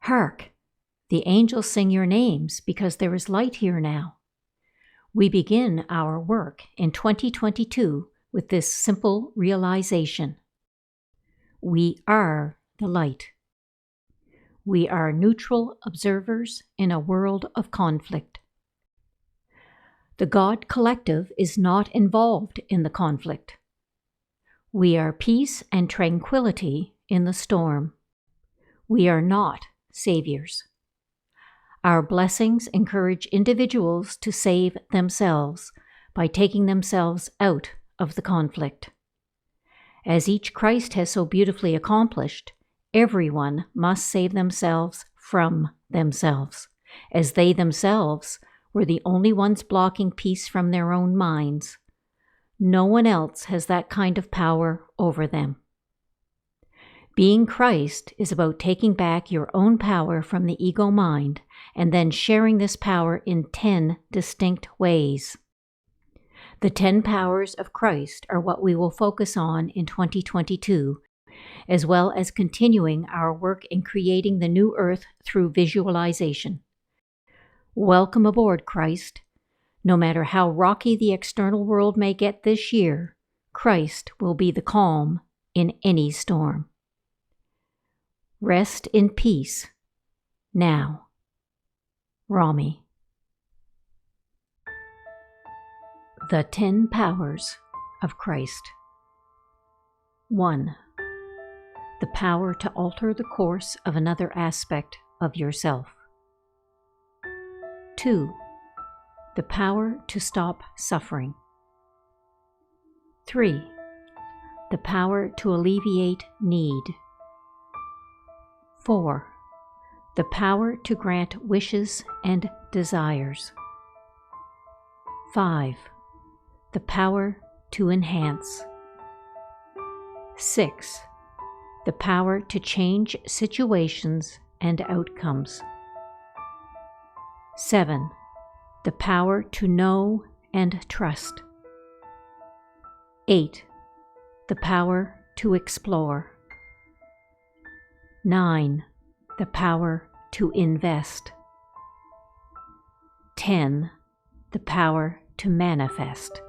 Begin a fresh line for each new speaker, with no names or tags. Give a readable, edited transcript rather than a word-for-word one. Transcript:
Hark! The angels sing your names because there is light here now. We begin our work in 2022 with this simple realization. We are the light. We are neutral observers in a world of conflict. The God Collective is not involved in the conflict. We are peace and tranquility in the storm. We are not saviors. Our blessings encourage individuals to save themselves by taking themselves out of the conflict. As each Christ has so beautifully accomplished, everyone must save themselves from themselves, as they themselves were the only ones blocking peace from their own minds. No one else has that kind of power over them. Being Christ is about taking back your own power from the ego mind and then sharing this power in 10 distinct ways. The 10 powers of Christ are what we will focus on in 2022, as well as continuing our work in creating the new earth through visualization. Welcome aboard, Christ. No matter how rocky the external world may get this year, Christ will be the calm in any storm. Rest in peace. Now. Rami. The 10 Powers of Christ. 1. The power to alter the course of another aspect of yourself. 2. The power to stop suffering. 3. The power to alleviate need. 4. The power to grant wishes and desires. 5. The power to enhance. 6. The power to change situations and outcomes. 7. The power to know and trust. 8. The power to explore. 9. The power to invest. 10. The power to manifest.